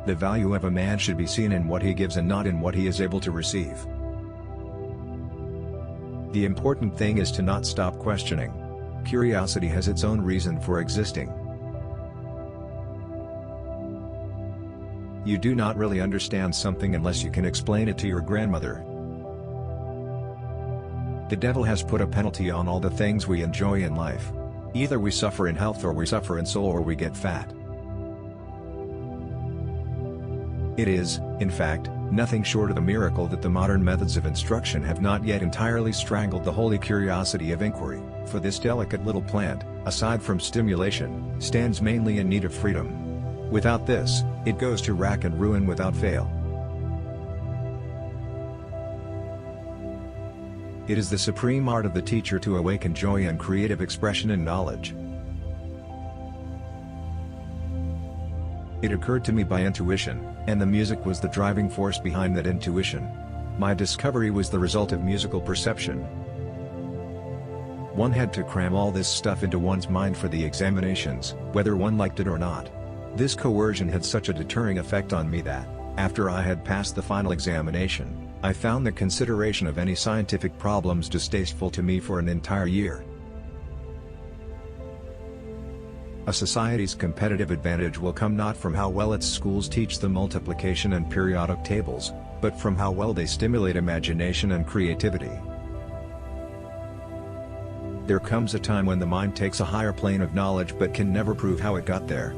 The value of a man should be seen in what he gives and not in what he is able to receive. The important thing is to not stop questioning. Curiosity has its own reason for existing. You do not really understand something unless you can explain it to your grandmother. The devil has put a penalty on all the things we enjoy in life. Either we suffer in health, or we suffer in soul, or we get fat. It is, in fact, nothing short of a miracle that the modern methods of instruction have not yet entirely strangled the holy curiosity of inquiry, for this delicate little plant, aside from stimulation, stands mainly in need of freedom. Without this, it goes to rack and ruin without fail. It is the supreme art of the teacher to awaken joy and creative expression in knowledge. It occurred to me by intuition, and the music was the driving force behind that intuition. My discovery was the result of musical perception. One had to cram all this stuff into one's mind for the examinations, whether one liked it or not. This coercion had such a deterring effect on me that, after I had passed the final examination, I found the consideration of any scientific problems distasteful to me for an entire year. A society's competitive advantage will come not from how well its schools teach the multiplication and periodic tables, but from how well they stimulate imagination and creativity. There comes a time when the mind takes a higher plane of knowledge but can never prove how it got there.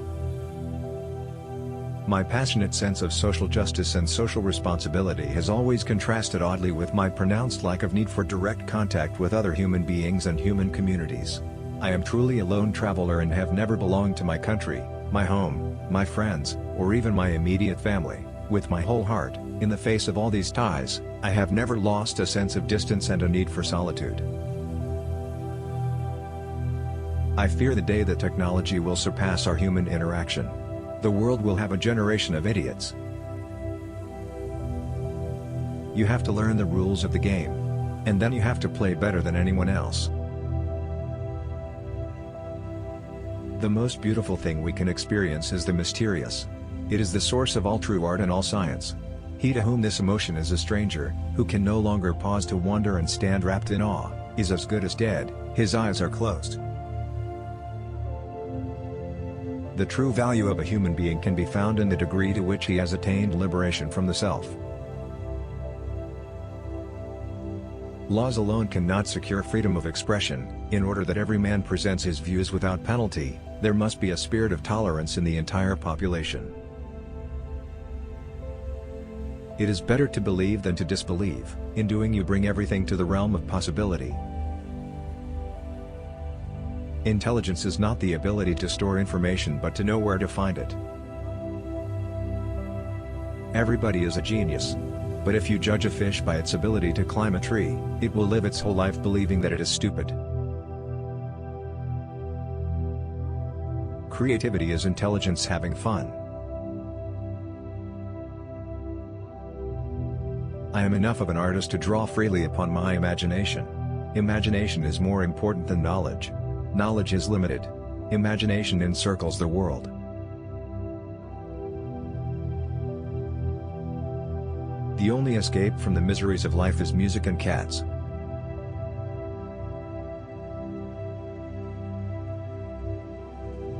My passionate sense of social justice and social responsibility has always contrasted oddly with my pronounced lack of need for direct contact with other human beings and human communities. I am truly a lone traveler and have never belonged to my country, my home, my friends, or even my immediate family. With my whole heart, in the face of all these ties, I have never lost a sense of distance and a need for solitude. I fear the day that technology will surpass our human interaction. The world will have a generation of idiots. You have to learn the rules of the game. And then you have to play better than anyone else. The most beautiful thing we can experience is the mysterious. It is the source of all true art and all science. He to whom this emotion is a stranger, who can no longer pause to wonder and stand wrapped in awe, is as good as dead. His eyes are closed. The true value of a human being can be found in the degree to which he has attained liberation from the self. Laws alone cannot secure freedom of expression. In order that every man presents his views without penalty, there must be a spirit of tolerance in the entire population. It is better to believe than to disbelieve. In doing, you bring everything to the realm of possibility. Intelligence is not the ability to store information but to know where to find it. Everybody is a genius. But if you judge a fish by its ability to climb a tree, it will live its whole life believing that it is stupid. Creativity is intelligence having fun. I am enough of an artist to draw freely upon my imagination. Imagination is more important than knowledge. Knowledge is limited. Imagination encircles the world. The only escape from the miseries of life is music and cats.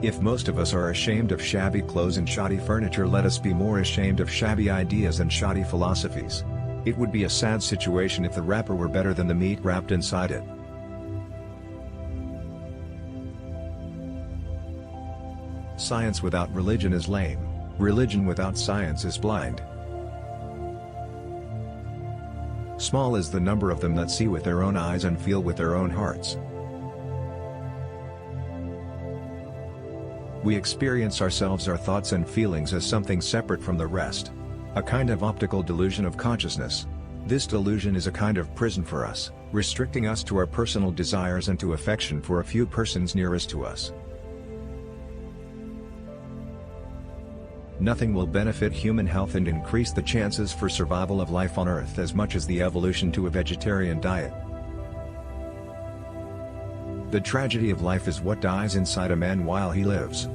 If most of us are ashamed of shabby clothes and shoddy furniture, let us be more ashamed of shabby ideas and shoddy philosophies. It would be a sad situation if the wrapper were better than the meat wrapped inside it. Science without religion is lame. Religion without science is blind. Small is the number of them that see with their own eyes and feel with their own hearts. We experience ourselves, our thoughts and feelings as something separate from the rest. A kind of optical delusion of consciousness. This delusion is a kind of prison for us, restricting us to our personal desires and to affection for a few persons nearest to us. Nothing will benefit human health and increase the chances for survival of life on Earth as much as the evolution to a vegetarian diet. The tragedy of life is what dies inside a man while he lives.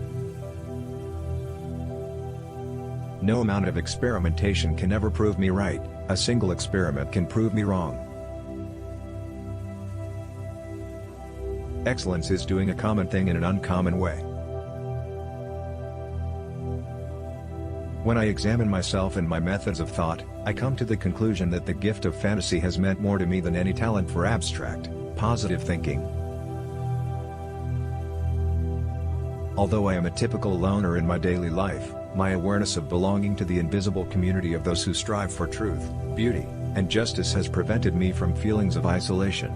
No amount of experimentation can ever prove me right, a single experiment can prove me wrong. Excellence is doing a common thing in an uncommon way. When I examine myself and my methods of thought, I come to the conclusion that the gift of fantasy has meant more to me than any talent for abstract, positive thinking. Although I am a typical loner in my daily life, my awareness of belonging to the invisible community of those who strive for truth, beauty, and justice has prevented me from feelings of isolation.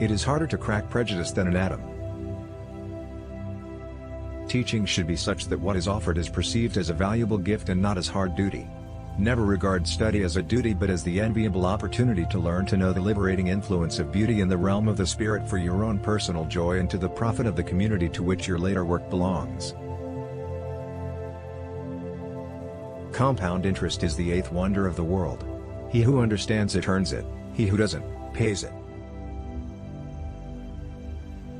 It is harder to crack prejudice than an atom. Teaching should be such that what is offered is perceived as a valuable gift and not as hard duty. Never regard study as a duty but as the enviable opportunity to learn to know the liberating influence of beauty in the realm of the spirit for your own personal joy and to the profit of the community to which your later work belongs. Compound interest is the eighth wonder of the world. He who understands it earns it, he who doesn't, pays it.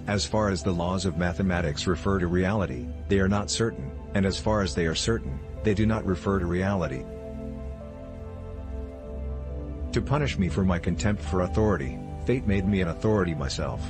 As far as the laws of mathematics refer to reality, they are not certain, and as far as they are certain, they do not refer to reality. To punish me for my contempt for authority, fate made me an authority myself.